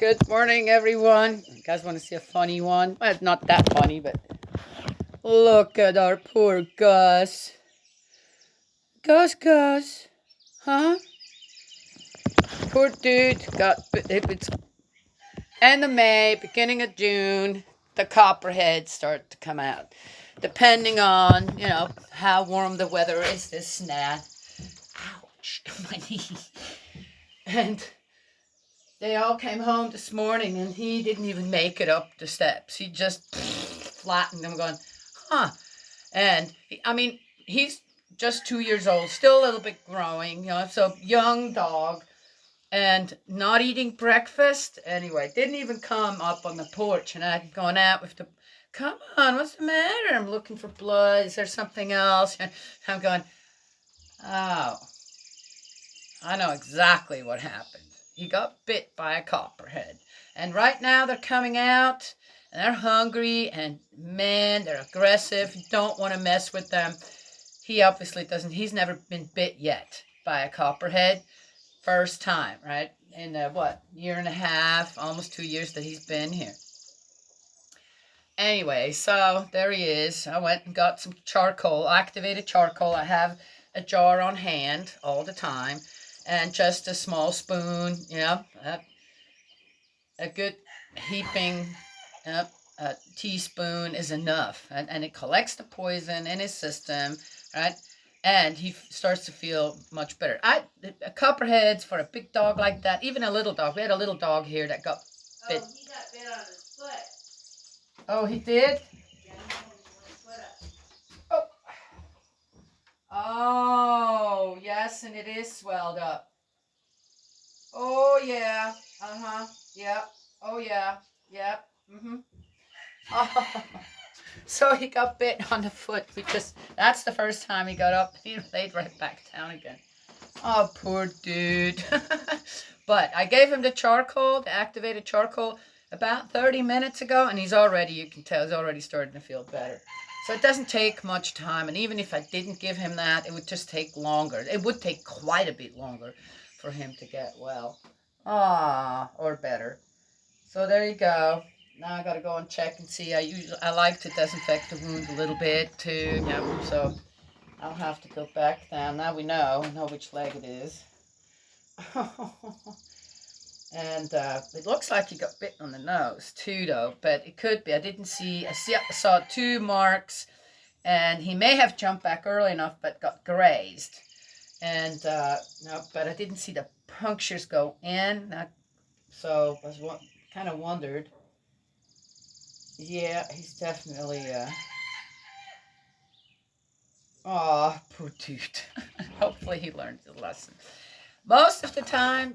Good morning, everyone. You guys want to see a funny one? Well, it's not that funny, but look at our poor Gus. Gus. Huh? Poor dude it's end of May, beginning of June. The copperheads start to come out, depending on how warm the weather is. This snap. Ouch, my knee. And they all came home this morning, and he didn't even make it up the steps. He just flattened them, going, huh. And he's just 2 years old, still a little bit growing, so young dog, and not eating breakfast. Anyway, didn't even come up on the porch, and I'd gone out with the, come on, what's the matter? I'm looking for blood. Is there something else? And I'm going, oh, I know exactly what happened. He got bit by a copperhead. And right now they're coming out and they're hungry and man, they're aggressive. You don't want to mess with them. He obviously doesn't. He's never been bit yet by a copperhead. First time, right? In year and a half, almost 2 years that he's been here. Anyway, so there he is. I went and got some charcoal, activated charcoal. I have a jar on hand all the time. And just a small spoon, a good heaping a teaspoon is enough. And it collects the poison in his system, right? And he starts to feel much better. Copperheads for a big dog like that, even a little dog. We had a little dog here that got bit. Oh, he got bit on his foot. Oh, he did? Yeah, he got his foot up. Oh. Oh, yes, and it is swelled up. Oh, yeah. Uh-huh. Yep. Oh, yeah. Yep. Mm-hmm. Oh. So he got bit on the foot. That's the first time he got up. He laid right back down again. Oh, poor dude. But I gave him the charcoal, the activated charcoal, about 30 minutes ago, and you can tell, he's already starting to feel better. So it doesn't take much time, and even if I didn't give him that, it would just take longer. It would take quite a bit longer for him to get well. Or better. So there you go. Now I gotta go and check and see. I like to disinfect the wound a little bit too. So I'll have to go back down. Now we know which leg it is. And it looks like he got bit on the nose too, though. But it could be. I didn't see. I saw 2 marks, and he may have jumped back early enough, but got grazed. And no, but I didn't see the punctures go in. So I was kind of wondered. Yeah, he's definitely. Poor dude. Hopefully he learned his lesson. Most of the time,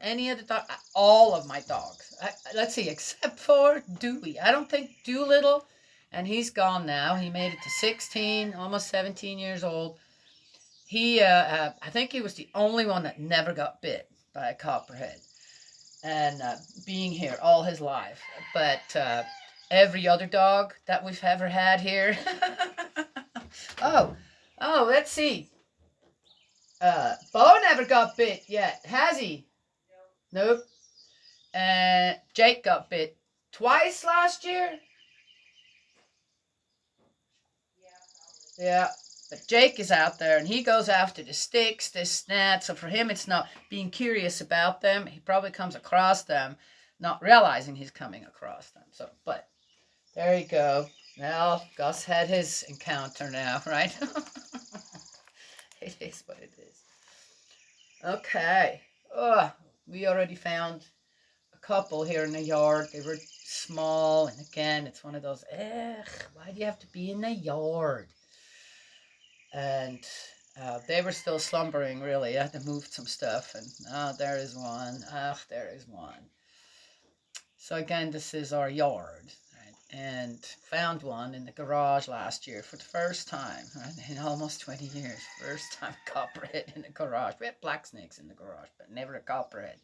all of my dogs. Let's see, except for Dewey. I don't think Doolittle, and he's gone now. He made it to 16, almost 17 years old. I think he was the only one that never got bit by a copperhead, and being here all his life. But every other dog that we've ever had here. Oh, let's see. Bo never got bit yet, has he? Nope. And Jake got bit twice last year. Yeah. But Jake is out there, and he goes after the sticks, the snat. So for him, it's not being curious about them. He probably comes across them, not realizing he's coming across them. So, but there you go. Now, Gus had his encounter now, right? It is what it is. Okay. We already found a couple here in the yard. They were small, and again, it's one of those, why do you have to be in the yard? And they were still slumbering, really. I had to move some stuff, and there is one. There is one. So again, this is our yard, right? And found one in the garage last year for the first time, right? In almost 20 years. First time copperhead in the garage. We had black snakes in the garage, but never a copperhead.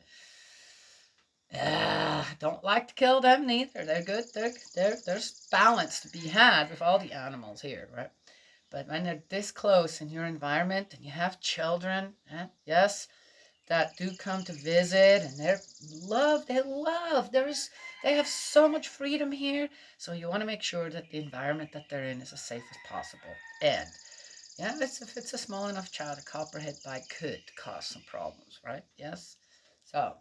Don't like to kill them neither. They're good. There's balance to be had with all the animals here, right? But when they're this close in your environment and you have children, yes, that do come to visit, and they have so much freedom here. So you want to make sure that the environment that they're in is as safe as possible. And yeah, if it's a small enough child, a copperhead bite could cause some problems, right? Yes. So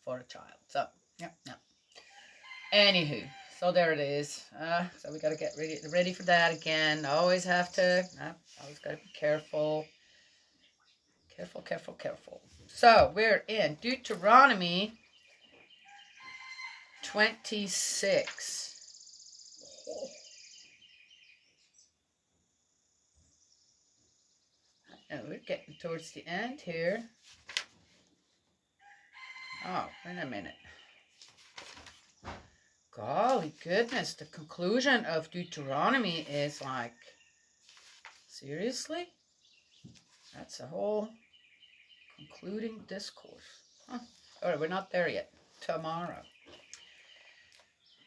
for a child. So yeah, yeah. Anywho, so there it is. So we gotta get ready for that again. Always have to. Always gotta be careful. Careful, careful, careful. So we're in Deuteronomy 26. And we're getting towards the end here. Oh, wait a minute. Golly goodness, the conclusion of Deuteronomy is like, seriously? That's a whole concluding discourse. Huh. All right, we're not there yet. Tomorrow.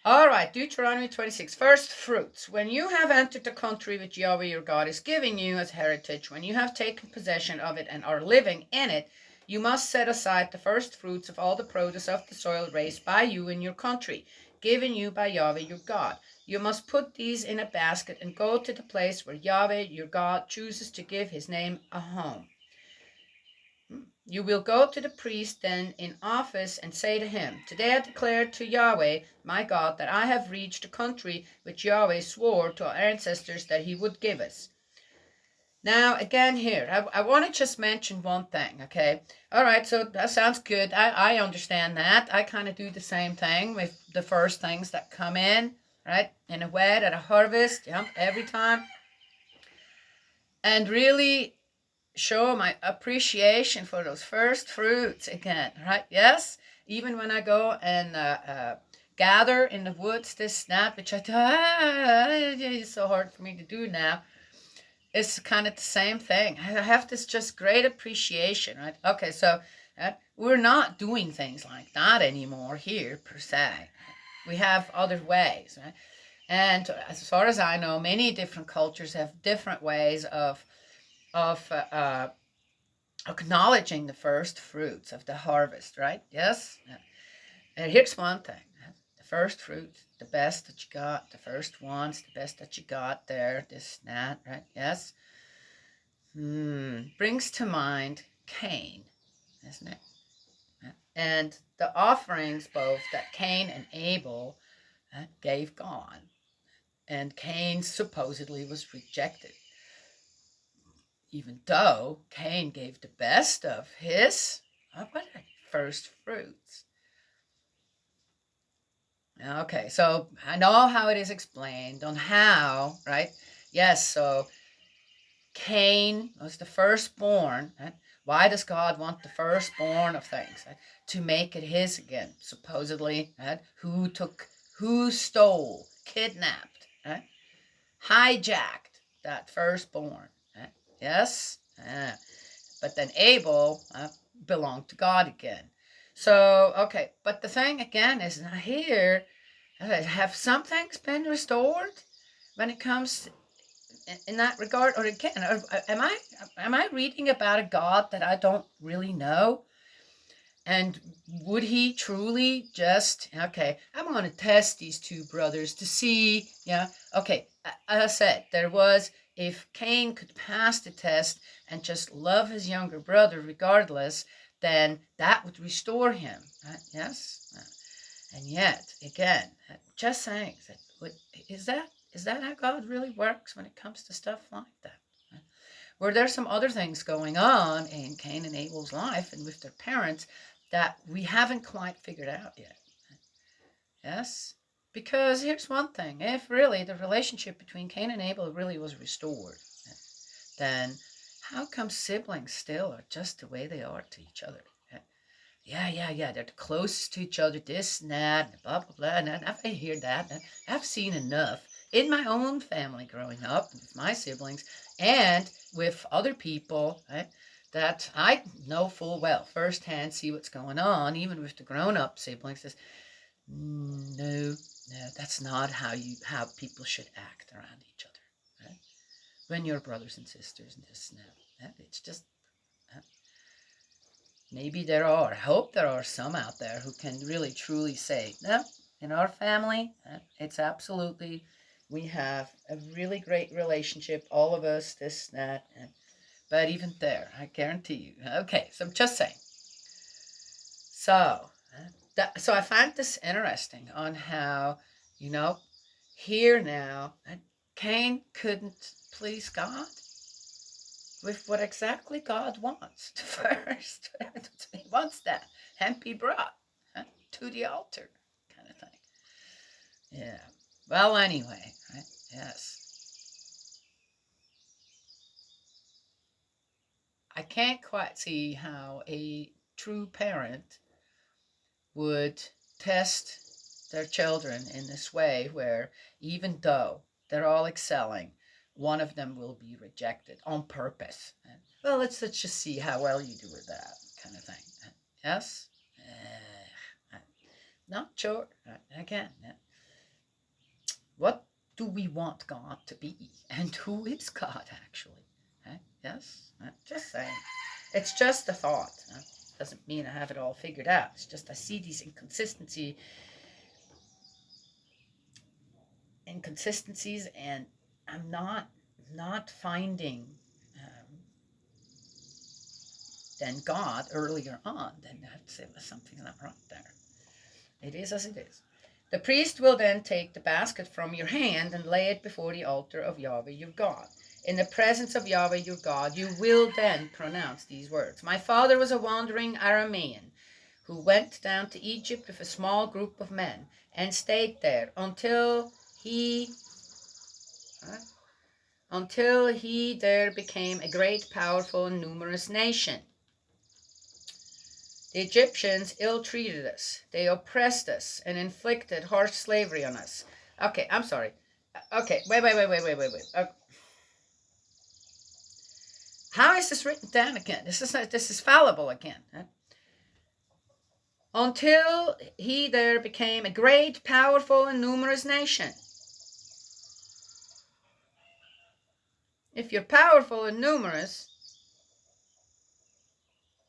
All right, Deuteronomy 26. First fruits. When you have entered the country which Yahweh your God is giving you as heritage, when you have taken possession of it and are living in it, you must set aside the first fruits of all the produce of the soil raised by you in your country, given you by Yahweh your God. You must put these in a basket and go to the place where Yahweh your God chooses to give his name a home. You will go to the priest then in office and say to him, Today I declare to Yahweh, my God, that I have reached the country which Yahweh swore to our ancestors that he would give us. Now, again here, I want to just mention one thing, okay? All right, so that sounds good. I understand that. I kind of do the same thing with the first things that come in, right? In a wet, at a harvest, every time. And really show my appreciation for those first fruits again, right? Yes, even when I go and gather in the woods this snap, which it's so hard for me to do now. It's kind of the same thing. I have this just great appreciation, right? Okay, so we're not doing things like that anymore here per se. We have other ways, right? And as far as I know, many different cultures have different ways of acknowledging the first fruits of the harvest, right? Yes? And here's one thing. The first fruits, the best that you got, the first ones, the best that you got there, this, that, right? Yes? Brings to mind Cain, isn't it? And the offerings both that Cain and Abel gave God. And Cain supposedly was rejected, even though Cain gave the best of his first fruits. Okay, so I know how it is explained on how, right? Yes, so Cain was the firstborn. Right? Why does God want the firstborn of things? Right? To make it his again, supposedly. Right? Who stole, kidnapped, right? Hijacked that firstborn. Right? Yes? But then Abel belonged to God again. So, okay, but the thing again is now here, have some things been restored when it comes in that regard? Or again, am I reading about a God that I don't really know? And would he truly just, okay, I'm going to test these two brothers to see, okay, as I said, there was, if Cain could pass the test and just love his younger brother regardless, then that would restore him, right? Yes? And yet, again, just saying, is that how God really works when it comes to stuff like that? Were there some other things going on in Cain and Abel's life and with their parents that we haven't quite figured out yet? Yes? Because here's one thing. If really the relationship between Cain and Abel really was restored, then how come siblings still are just the way they are to each other? Yeah, they're the closest to each other, this and that, and blah, blah, blah. And I hear that. And I've seen enough in my own family growing up with my siblings and with other people, right, that I know full well firsthand, see what's going on, even with the grown-up siblings. Says, no, that's not how people should act around each other, right? When you're brothers and sisters and this and that. It's just Maybe there are. I hope there are some out there who can really truly say, no, in our family, it's absolutely, we have a really great relationship, all of us, this, that. But even there, I guarantee you. Okay, so I'm just saying. So, so I find this interesting on how, you know, here now, Cain couldn't please God with what exactly God wants first. He wants that and be brought to the altar, kind of thing. Yeah. Well, anyway, right? Yes. I can't quite see how a true parent would test their children in this way, where even though they're all excelling, one of them will be rejected on purpose. Well, let's just see how well you do with that, kind of thing. Yes. Not sure. Again, what do we want God to be, and who is God actually? Yes. Just saying. It's just a thought. Doesn't mean I have it all figured out. It's just I see these inconsistencies, and I'm not finding then God earlier on. Then I'd say there's something not right there. It is as it is. The priest will then take the basket from your hand and lay it before the altar of Yahweh your God. In the presence of Yahweh your God, you will then pronounce these words. My father was a wandering Aramean who went down to Egypt with a small group of men and stayed there until he there became a great, powerful, and numerous nation. The Egyptians ill-treated us. They oppressed us and inflicted harsh slavery on us. Okay, I'm sorry. Okay, wait. How is this written down again? This is fallible again. Until he there became a great, powerful, and numerous nation. If you're powerful and numerous,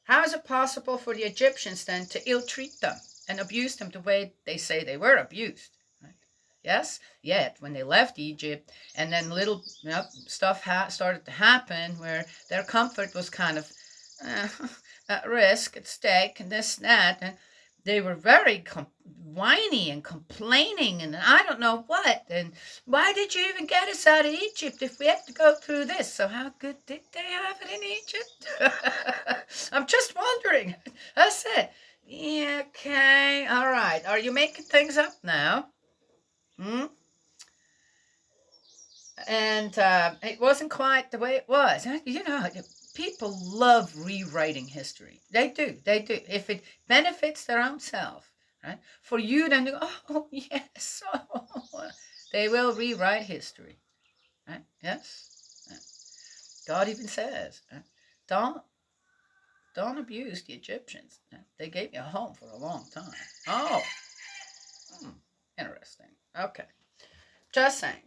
how is it possible for the Egyptians then to ill-treat them and abuse them the way they say they were abused? Right? Yes? Yet, when they left Egypt, and then little stuff started to happen where their comfort was kind of at risk, at stake, and this and that, and they were very whiny and complaining, and I don't know what, and why did you even get us out of Egypt if we have to go through this? So how good did they have it in Egypt? I'm just wondering. That's it. Yeah, okay, all right. Are you making things up now? And it wasn't quite the way it was. You know, people love rewriting history. They do. They do. If it benefits their own self, right? For you then to go, oh, yes. Oh, they will rewrite history. Right? Yes. God even says, don't abuse the Egyptians. They gave you a home for a long time. Oh, interesting. Okay. Just saying.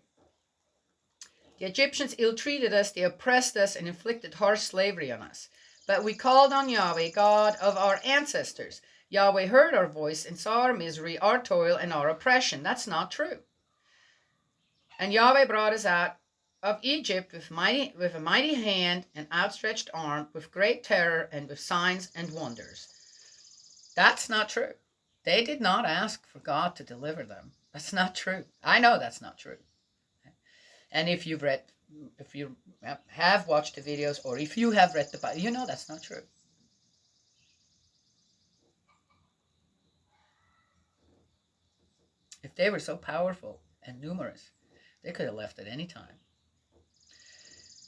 The Egyptians ill-treated us, they oppressed us, and inflicted harsh slavery on us. But we called on Yahweh, God of our ancestors. Yahweh heard our voice and saw our misery, our toil, and our oppression. That's not true. And Yahweh brought us out of Egypt with a mighty hand and outstretched arm, with great terror and with signs and wonders. That's not true. They did not ask for God to deliver them. That's not true. I know that's not true. And if you have watched the videos, or if you have read the Bible, you know that's not true. If they were so powerful and numerous, they could have left at any time.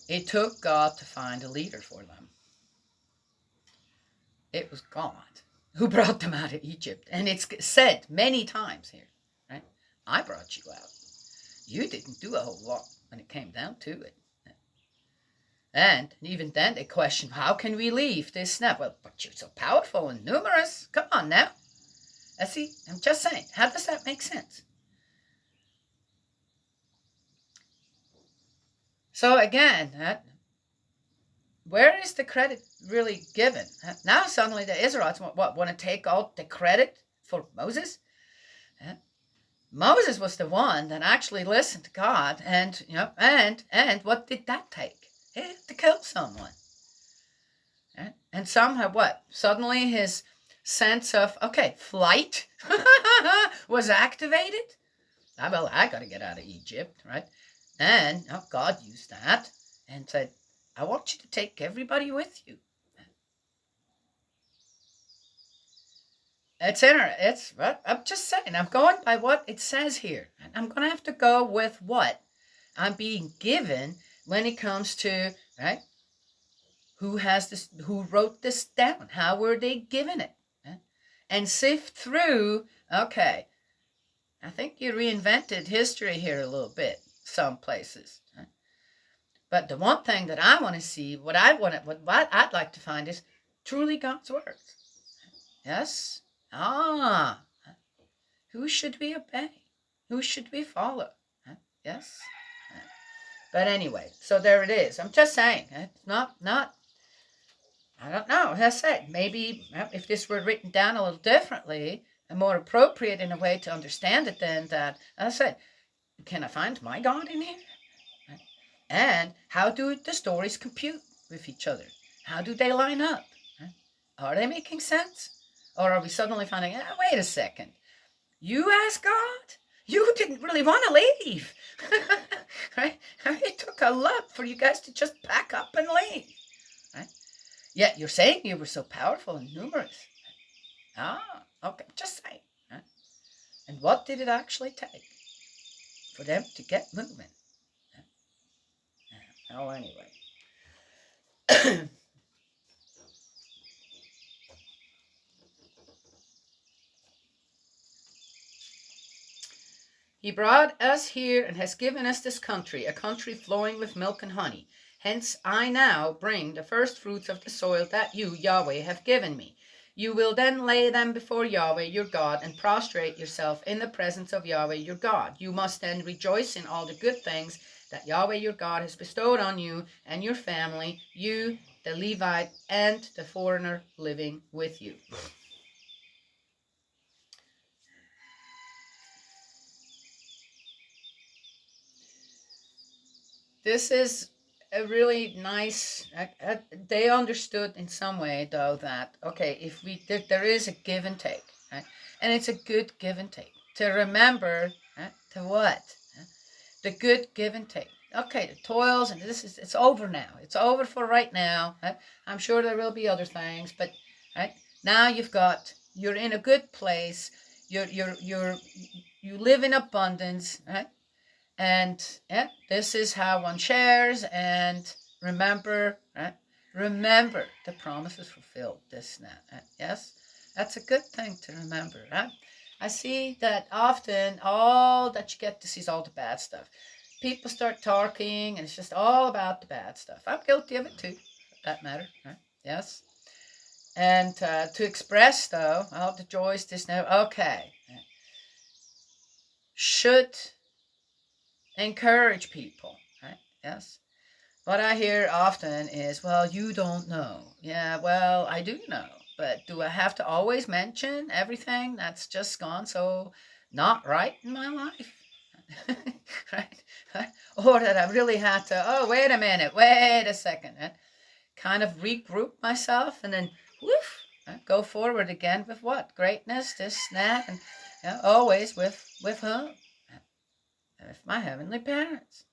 It took God to find a leader for them. It was God who brought them out of Egypt. And it's said many times here, right? I brought you out. You didn't do a whole lot when it came down to it. And even then they question, how can we leave this snap? Well, but you're so powerful and numerous. Come on now. See, I'm just saying, how does that make sense? So again, where is the credit? really given. Now suddenly the Israelites want to take all the credit for Moses? Moses was the one that actually listened to God, and and what did that take? He had to kill someone. And somehow what? Suddenly his sense of flight was activated. Well, I got to get out of Egypt, right? And God used that and said, I want you to take everybody with you. It's what I'm just saying. I'm going by what it says here. And I'm going to have to go with what I'm being given when it comes to, right? Who has this? Who wrote this down? How were they given it? And sift through. Okay, I think you reinvented history here a little bit, some places. But the one thing that I want to see, what I'd like to find is truly God's words. Yes. Who should we obey? Who should we follow? Yes. But anyway, so there it is. I'm just saying, it's not. I don't know. As I said, maybe if this were written down a little differently and more appropriate in a way to understand it, then that, as I said, can I find my God in here? And how do the stories compute with each other? How do they line up? Are they making sense? Or are we suddenly finding, wait a second, you asked God? You didn't really want to leave. Right? It took a lot for you guys to just pack up and leave. Right? Yet you're saying you were so powerful and numerous. Okay, just saying. Right? And what did it actually take for them to get moving? Oh, anyway. He brought us here and has given us this country, a country flowing with milk and honey. Hence I now bring the first fruits of the soil that you, Yahweh, have given me. You will then lay them before Yahweh your God and prostrate yourself in the presence of Yahweh your God. You must then rejoice in all the good things that Yahweh your God has bestowed on you and your family, you, the Levite, and the foreigner living with you. This is a really nice. They understood in some way, though, that if there is a give and take, right, and it's a good give and take to remember, right, to what the good give and take. Okay, the toils and it's over now. It's over for right now. Right? I'm sure there will be other things, but right now you're in a good place. You live in abundance, right? And this is how one shares. And remember, right? Remember the promise is fulfilled. This now, yes, that's a good thing to remember. Right? I see that often all that you get to see is all the bad stuff. People start talking, and it's just all about the bad stuff. I'm guilty of it too, for that matter. Right? Yes. And to express though, the joys this now. Okay, should encourage people, right? Yes. What I hear often is, well, you don't know. Yeah, well, I do know. But do I have to always mention everything that's just gone so not right in my life? Right? Or that I really had to, wait a minute, wait a second. Kind of regroup myself and then, woof, go forward again with what? Greatness, this, that, and always with whom? With my heavenly parents.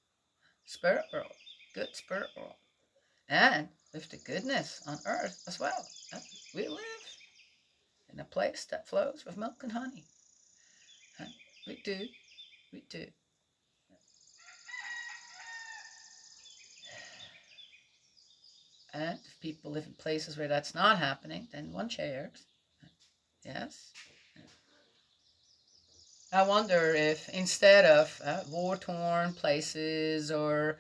Spirit world, good spirit world, and with the goodness on earth as well. We live in a place that flows with milk and honey. We do. We do. And if people live in places where that's not happening, then one shares. Yes. I wonder if instead of war-torn places or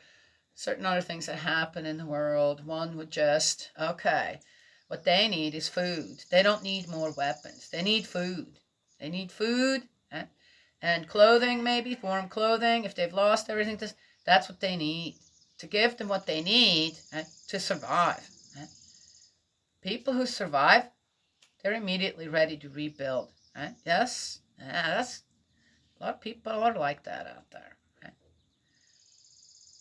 certain other things that happen in the world, one would just, what they need is food. They don't need more weapons. They need food. They need food and clothing, maybe, warm clothing. If they've lost everything, that's what they need. To give them what they need to survive. People who survive, they're immediately ready to rebuild. Right? Yes, that's a lot of people are like that out there. Right?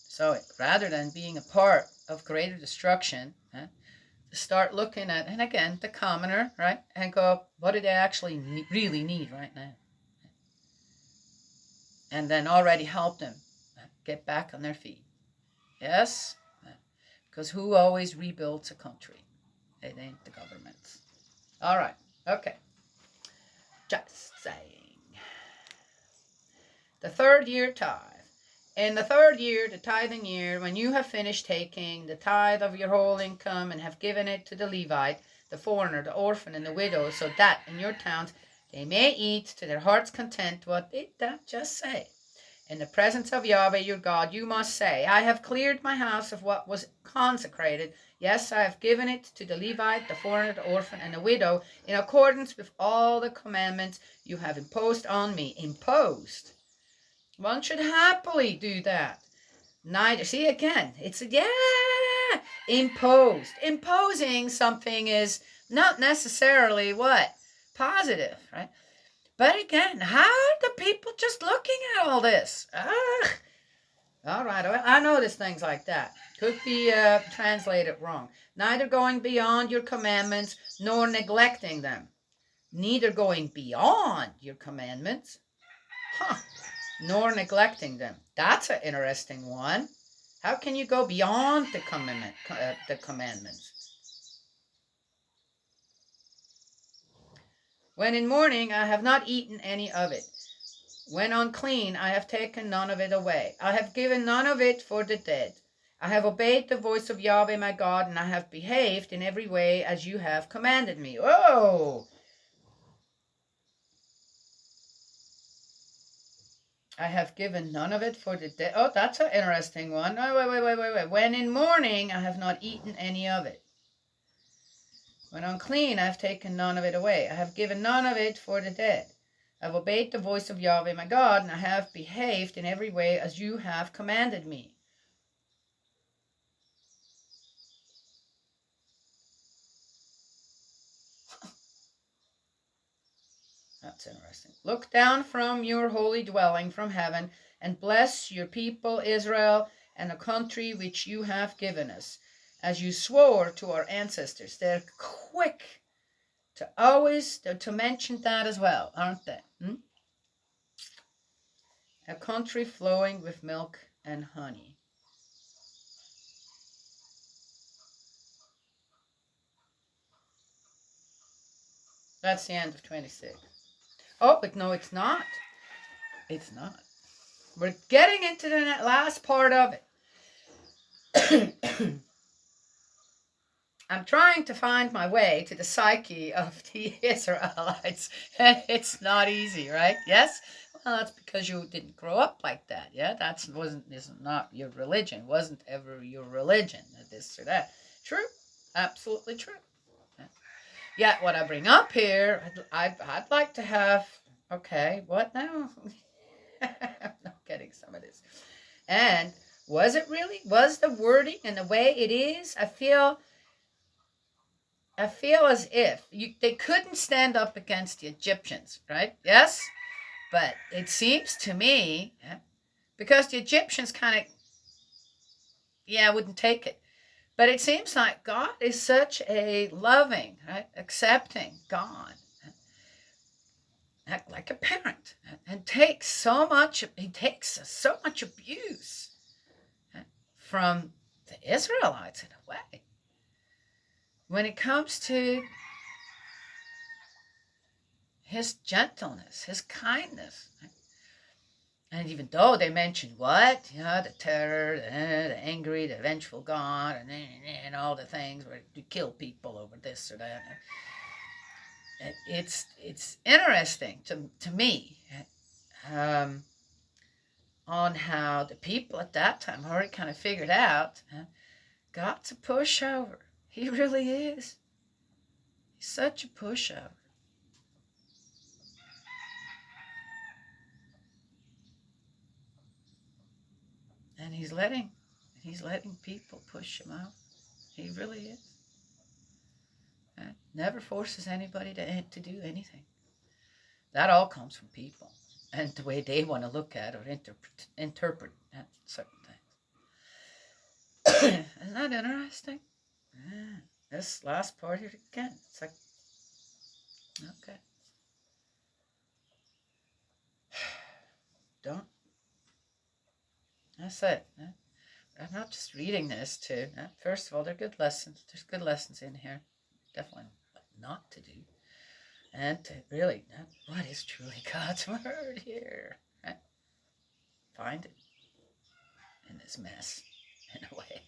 So rather than being a part of greater destruction, to start looking at, and again, the commoner, right, and go, what do they actually really need right now? And then already help them get back on their feet. Yes, because who always rebuilds a country? It ain't the governments. All right, okay. Just saying. The third year tithe. In the third year, the tithing year, when you have finished taking the tithe of your whole income and have given it to the Levite, the foreigner, the orphan, and the widow, so that in your towns they may eat to their heart's content, what did that just say? In the presence of Yahweh your God, you must say, I have cleared my house of what was consecrated. Yes, I have given it to the Levite, the foreigner, the orphan, and the widow, in accordance with all the commandments you have imposed on me. Imposed. One should happily do that. Neither, see again, it's, imposed. Imposing something is not necessarily what? Positive, right? But again, how are the people just looking at all this? Ugh. All right, I notice things like that. Could be translated wrong. Neither going beyond your commandments nor neglecting them. Neither going beyond your commandments. Huh. Nor neglecting them. That's an interesting one. How can you go beyond the commandments? When in mourning, I have not eaten any of it. When unclean, I have taken none of it away. I have given none of it for the dead. I have obeyed the voice of Yahweh my God, and I have behaved in every way as you have commanded me. Oh! I have given none of it for the dead. Oh, that's an interesting one. Wait. When in mourning, I have not eaten any of it. When unclean, I have taken none of it away. I have given none of it for the dead. I have obeyed the voice of Yahweh my God, and I have behaved in every way as you have commanded me. That's interesting. Look down from your holy dwelling from heaven and bless your people Israel and the country which you have given us, as you swore to our ancestors. They're quick to always to mention that as well, aren't they? A country flowing with milk and honey. That's the end of 26. Oh, but no, it's not. It's not. We're getting into the last part of it. I'm trying to find my way to the psyche of the Israelites, and it's not easy, right? Yes? Well, that's because you didn't grow up like that, yeah? That isn't not your religion, wasn't ever your religion, this or that. True, absolutely true. Yet what I bring up here, I'd like to have, okay, what now? I'm not getting some of this. And was it really? Was the wording and the way it is? I feel as if they couldn't stand up against the Egyptians, right? Yes? But it seems to me, because the Egyptians kind of, wouldn't take it. But it seems like God is such a loving, right, accepting God, like a parent, and takes so much abuse from the Israelites in a way. When it comes to his gentleness, his kindness. And even though they mentioned what? The terror, the angry, the vengeful God, and all the things where you kill people over this or that. It's interesting to me on how the people at that time already kind of figured out God's a pushover. He really is. He's such a pushover. And he's letting people push him out. He really is. never forces anybody to do anything. That all comes from people and the way they want to look at or interpret certain things. Isn't that interesting? Yeah. This last part here again, it's like, okay. Don't. That's it. I'm not just reading this to. First of all, they're good lessons. There's good lessons in here. Definitely what not to do. And to really, what is truly God's word here? Right? Find it in this mess, in a way.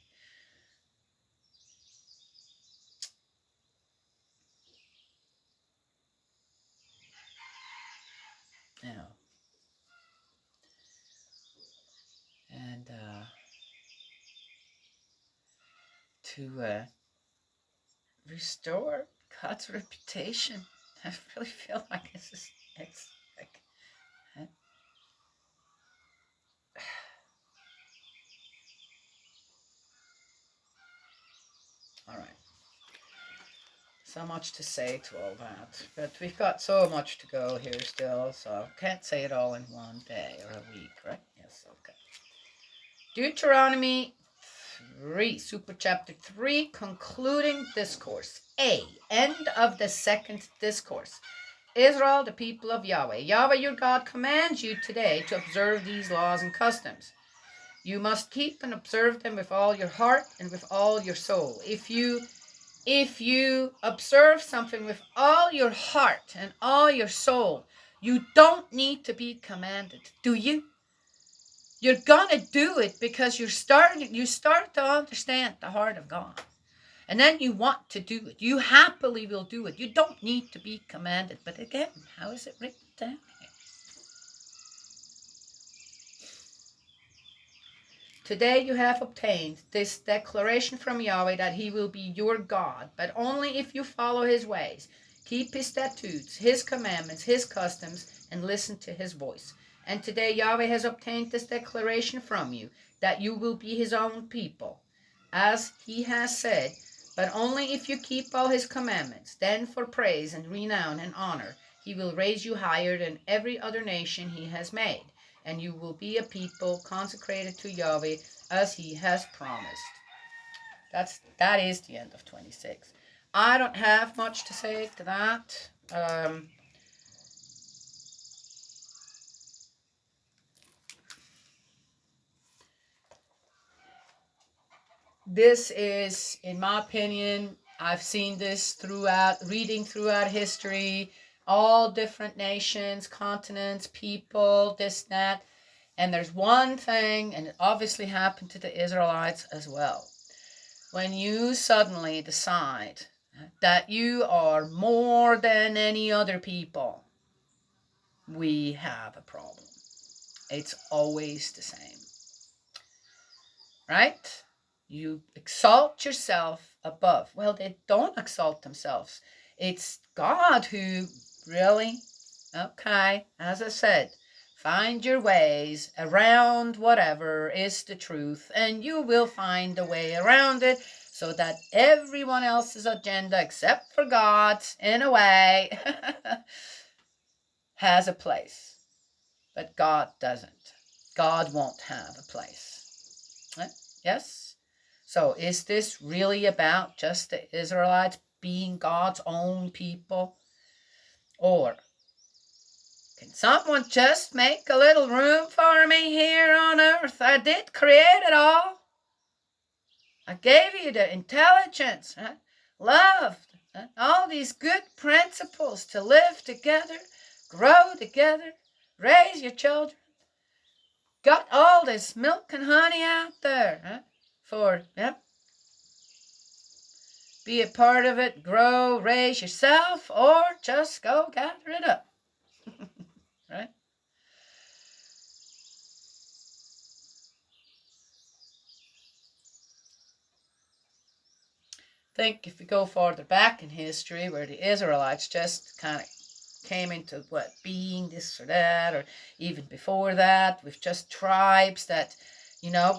You know. And to restore God's reputation. I really feel like it's like, huh? All right. So much to say to all that, but we've got so much to go here still, so can't say it all in one day or a week, right? Yes, okay. Deuteronomy 3, super chapter 3, concluding discourse. A, end of the second discourse. Israel, the people of Yahweh. Yahweh your God commands you today to observe these laws and customs. You must keep and observe them with all your heart and with all your soul. If you observe something with all your heart and all your soul, you don't need to be commanded, do you? You're gonna do it because you start to understand the heart of God. And then you want to do it. You happily will do it. You don't need to be commanded. But again, how is it written down here? Today you have obtained this declaration from Yahweh that he will be your God, but only if you follow his ways, keep his statutes, his commandments, his customs, and listen to his voice. And today Yahweh has obtained this declaration from you, that you will be his own people, as he has said, but only if you keep all his commandments. Then for praise and renown and honor, he will raise you higher than every other nation he has made, and you will be a people consecrated to Yahweh as he has promised. That is the end of 26. I don't have much to say to that. This is, in my opinion, I've seen this reading throughout history, all different nations, continents, people, this, that. And there's one thing, and it obviously happened to the Israelites as well. When you suddenly decide that you are more than any other people, we have a problem. It's always the same. Right? You exalt yourself above. Well, they don't exalt themselves. It's God who really, okay, as I said, find your ways around whatever is the truth, and you will find a way around it so that everyone else's agenda, except for God's, in a way, has a place. But God doesn't. God won't have a place. Yes? So is this really about just the Israelites being God's own people? Or can someone just make a little room for me here on earth? I did create it all. I gave you the intelligence, love, all these good principles to live together, grow together, raise your children. Got all this milk and honey out there for, be a part of it, grow, raise yourself, or just go gather it up. Right? Think if we go farther back in history where the Israelites just kind of came into being this or that, or even before that with just tribes that,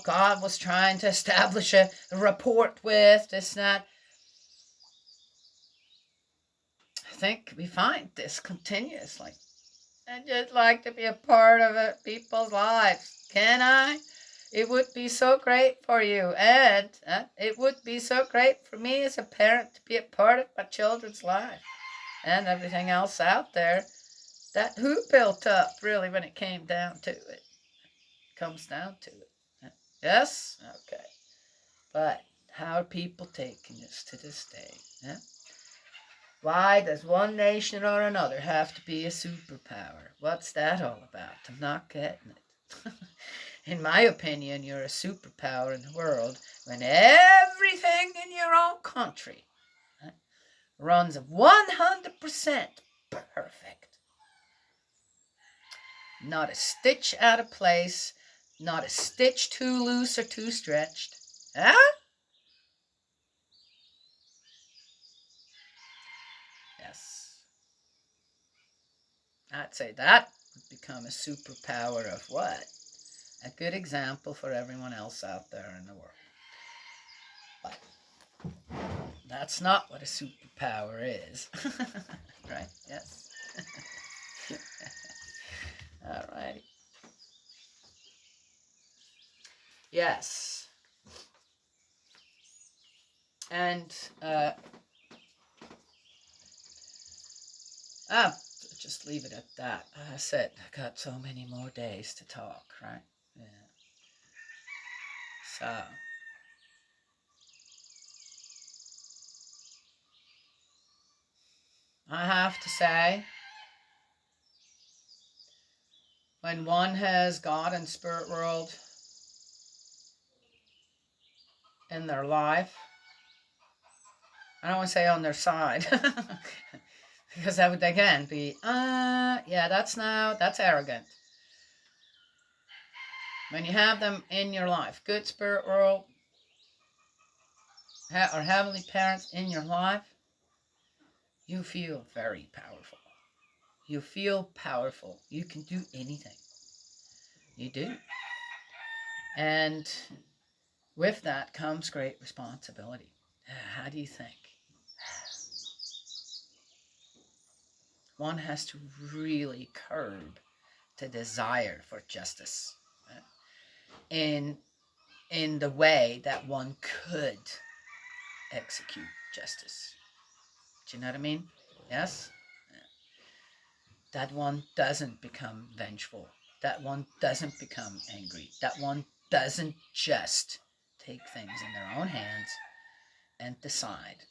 God was trying to establish a rapport with, this and that. think we find this continuously. I'd just like to be a part of people's lives. Can I? It would be so great for you, and it would be so great for me as a parent to be a part of my children's life and everything else out there. That who built up, really, when it came down to it. Comes down to it. Yes? Okay. But how are people taking this to this day? Yeah? Why does one nation or another have to be a superpower? What's that all about? I'm not getting it. In my opinion, you're a superpower in the world when everything in your own country runs 100% perfect. Not a stitch out of place, not a stitch too loose or too stretched. Huh? Yes. I'd say that would become a superpower of what? A good example for everyone else out there in the world. But that's not what a superpower is. Right? Yes. Alrighty. Yes. And just leave it at that. I said I got so many more days to talk, right? Yeah. So I have to say, when one has God and spirit world in their life, I don't want to say on their side, because that would again be, yeah, that's arrogant. When you have them in your life, good spirit world or heavenly parents in your life, you feel very powerful. You feel powerful. You can do anything. You do. And with that comes great responsibility. How do you think? One has to really curb the desire for justice in the way that one could execute justice. Do you know what I mean? Yes? That one doesn't become vengeful. That one doesn't become angry. That one doesn't just take things in their own hands and decide.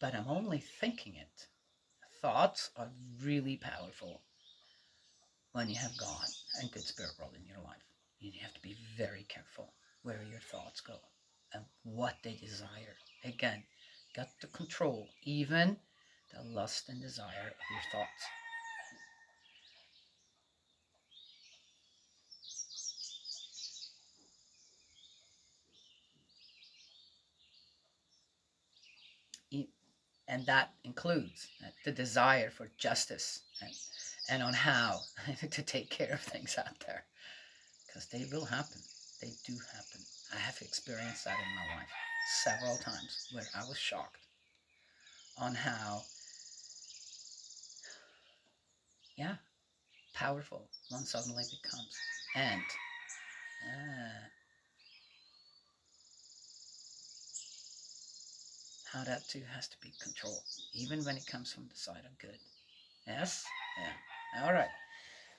But I'm only thinking it. Thoughts are really powerful when you have God and good spirit world in your life. You have to be very careful where your thoughts go and what they desire. Again, got to control even the lust and desire of your thoughts. And that includes the desire for justice and on how to take care of things out there, because they will happen. They do happen. I have experienced that in my life several times where I was shocked on how, yeah, powerful one suddenly becomes, and how that too has to be controlled, even when it comes from the side of good. Yes? Yeah. All right.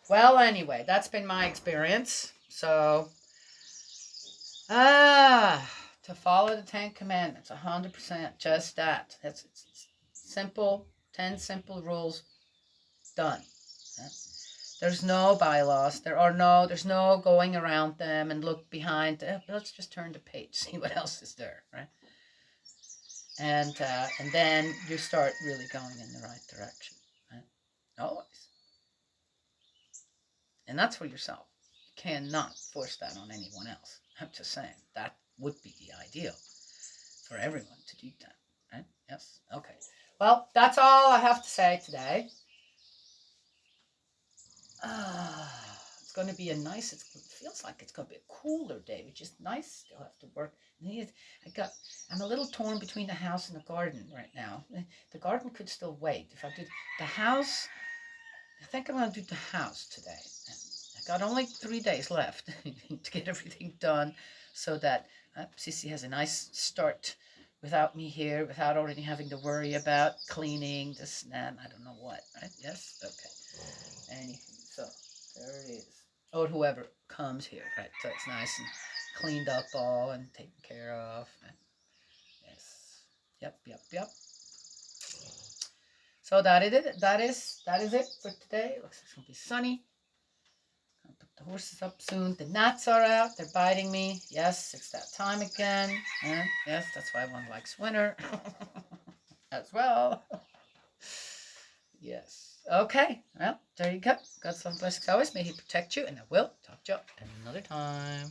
Well, anyway, that's been my experience. So, to follow the 10 Commandments, 100%, just that. It's simple, 10 simple rules, done. Yeah. There's no bylaws. There's no going around them and look behind. Let's just turn the page, see what else is there, right? And then you start really going in the right direction, right? Always. And that's for yourself. You cannot force that on anyone else. I'm just saying that would be the ideal for everyone to do that, right? Yes. Okay. Well, that's all I have to say today. It's going to be a nice, it feels like it's going to be a cooler day, which is nice. Still have to work. I'm a little torn between the house and the garden right now. The garden could still wait. If I did the house, I think I'm going to do the house today. I got only 3 days left to get everything done so that Sissy has a nice start without me here, without already having to worry about cleaning this and that. I don't know what, right? Yes? Okay. Anywho, so there it is. Oh, whoever comes here, right? So it's nice and cleaned up all and taken care of. And yes. Yep. So that is it. That is it for today. It looks like it's gonna be sunny. I'll put the horses up soon. The gnats are out. They're biting me. Yes, it's that time again. Yes, that's why one likes winter as well. Yes. Okay. Well, there you go. God's love and blessings always. May He protect you, and I will talk to you another time.